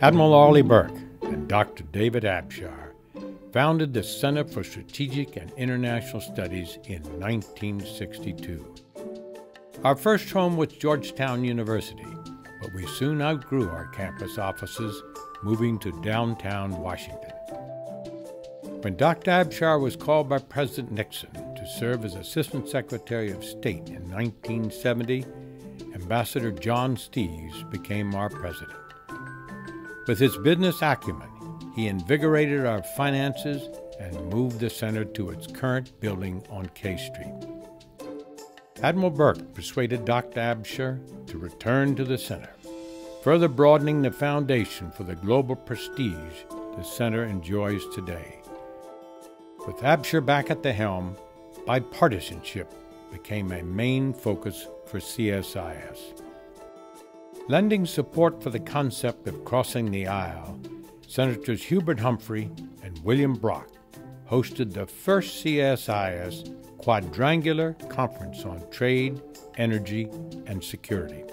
Admiral Arleigh Burke and Dr. David Abshire founded the Center for Strategic and International Studies in 1962. Our first home was Georgetown University, but we soon outgrew our campus offices, moving to downtown Washington. When Dr. Abshire was called by President Nixon to serve as Assistant Secretary of State in 1970, Ambassador John Steeves became our president. With his business acumen, he invigorated our finances and moved the center to its current building on K Street. Admiral Burke persuaded Dr. Abshire to return to the center, further broadening the foundation for the global prestige the center enjoys today. With Abshire back at the helm, bipartisanship became a main focus for CSIS. Lending support for the concept of crossing the aisle, Senators Hubert Humphrey and William Brock hosted the first CSIS quadrangular conference on trade, energy, and security.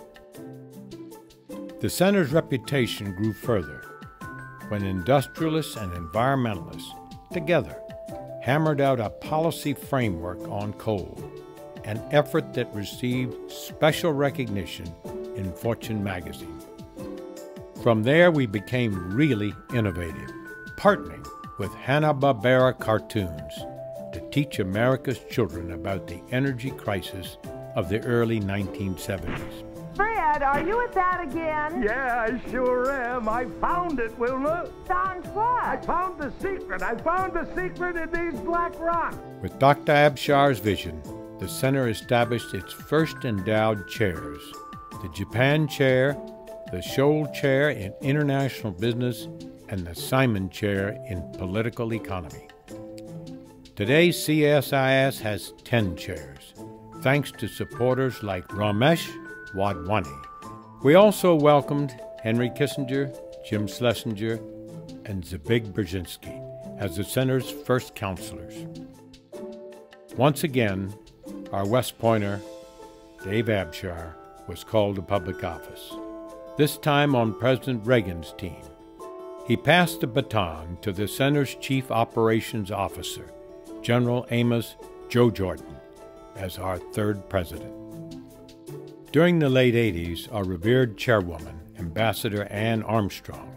The center's reputation grew further when industrialists and environmentalists together hammered out a policy framework on coal, an effort that received special recognition in Fortune magazine. From there, we became really innovative, partnering with Hanna-Barbera cartoons to teach America's children about the energy crisis of the early 1970s. Fred, are you at that again? Yeah, I sure am. I found it, Wilma. Found what? I found the secret. I found the secret in these black rocks. With Dr. Abshire's vision, the center established its first endowed chairs, the Japan Chair, the Scholl Chair in International Business, and the Simon Chair in Political Economy. Today, CSIS has 10 chairs, thanks to supporters like Ramesh Wadhwani. We also welcomed Henry Kissinger, Jim Schlesinger, and Zbig Brzezinski as the center's first counselors. Once again, our West Pointer, Dave Abshire, was called to public office, this time on President Reagan's team. He passed the baton to the center's Chief Operations Officer, General Amos Joe Jordan, as our third president. During the late 80s, our revered chairwoman, Ambassador Anne Armstrong,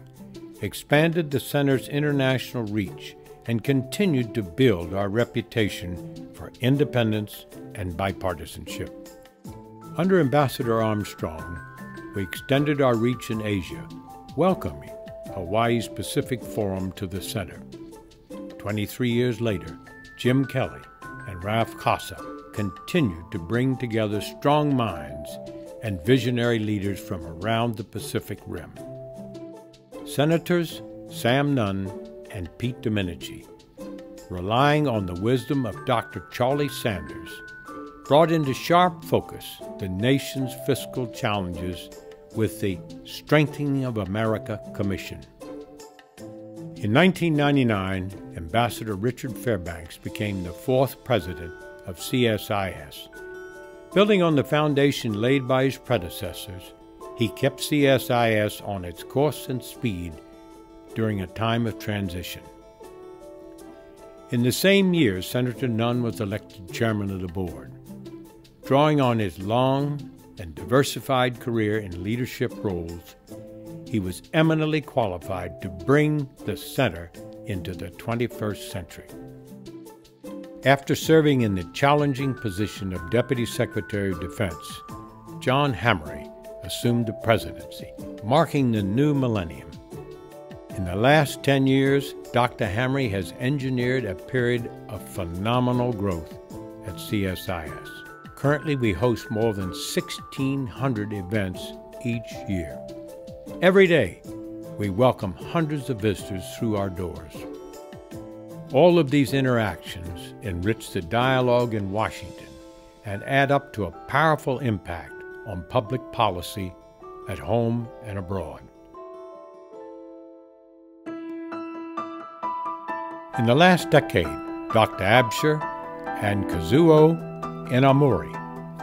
expanded the center's international reach and continued to build our reputation for independence and bipartisanship. Under Ambassador Armstrong, we extended our reach in Asia, welcoming Hawaii's Pacific Forum to the center. 23 years later, Jim Kelly and Ralph Casa continued to bring together strong minds and visionary leaders from around the Pacific Rim. Senators Sam Nunn and Pete Domenici, relying on the wisdom of Dr. Charlie Sanders, brought into sharp focus the nation's fiscal challenges with the Strengthening of America Commission. In 1999, Ambassador Richard Fairbanks became the fourth president of CSIS. Building on the foundation laid by his predecessors, he kept CSIS on its course and speed during a time of transition. In the same year, Senator Nunn was elected chairman of the board. Drawing on his long and diversified career in leadership roles, he was eminently qualified to bring the center into the 21st century. After serving in the challenging position of Deputy Secretary of Defense, John Hamre assumed the presidency, marking the new millennium. In the last 10 years, Dr. Hamre has engineered a period of phenomenal growth at CSIS. Currently, we host more than 1,600 events each year. Every day, we welcome hundreds of visitors through our doors. All of these interactions enrich the dialogue in Washington and add up to a powerful impact on public policy at home and abroad. In the last decade, Dr. Abshire and Kazuo Inamori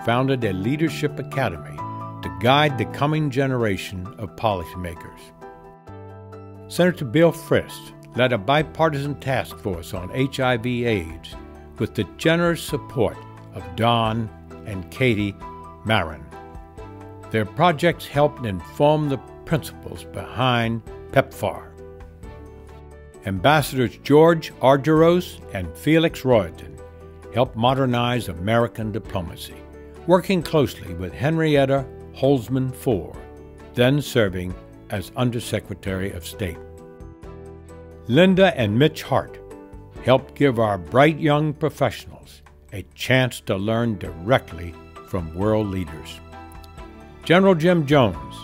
founded a leadership academy to guide the coming generation of policymakers. Senator Bill Frist led a bipartisan task force on HIV/AIDS with the generous support of Don and Katie Marin. Their projects helped inform the principles behind PEPFAR. Ambassadors George Argyros and Felix Royalton helped modernize American diplomacy, working closely with Henrietta Holzman IV, then serving as Undersecretary of State. Linda and Mitch Hart helped give our bright young professionals a chance to learn directly from world leaders. General Jim Jones,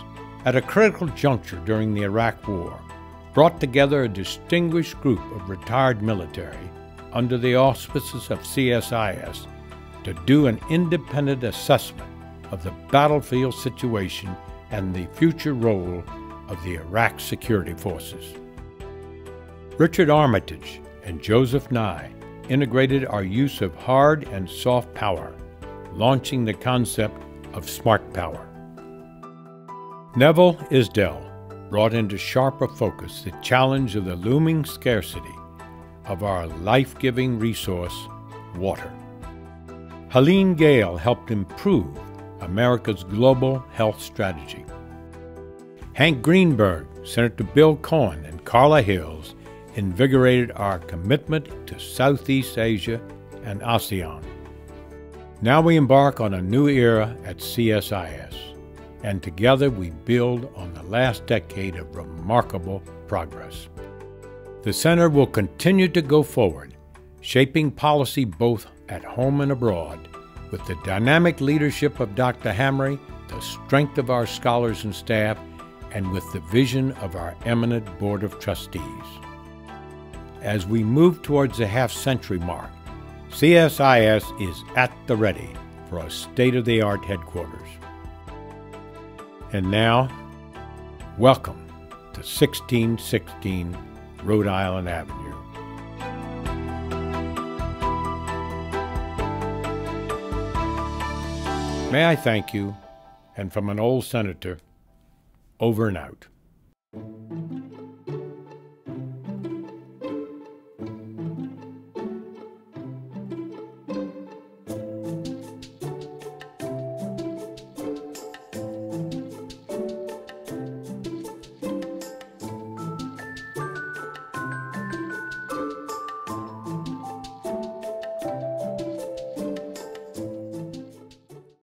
at a critical juncture during the Iraq War, brought together a distinguished group of retired military under the auspices of CSIS to do an independent assessment of the battlefield situation and the future role of the Iraq security forces. Richard Armitage and Joseph Nye integrated our use of hard and soft power, launching the concept of smart power. Neville Isdell brought into sharper focus the challenge of the looming scarcity of our life-giving resource, water. Helene Gayle helped improve America's global health strategy. Hank Greenberg, Senator Bill Cohen, and Carla Hills invigorated our commitment to Southeast Asia and ASEAN. Now we embark on a new era at CSIS, and together we build on the last decade of remarkable progress. The Center will continue to go forward, shaping policy both at home and abroad, with the dynamic leadership of Dr. Hamre, the strength of our scholars and staff, and with the vision of our eminent Board of Trustees. As we move towards the half-century mark, CSIS is at the ready for a state-of-the-art headquarters. And now, welcome to 1616 Rhode Island Avenue. May I thank you, and from an old senator, over and out.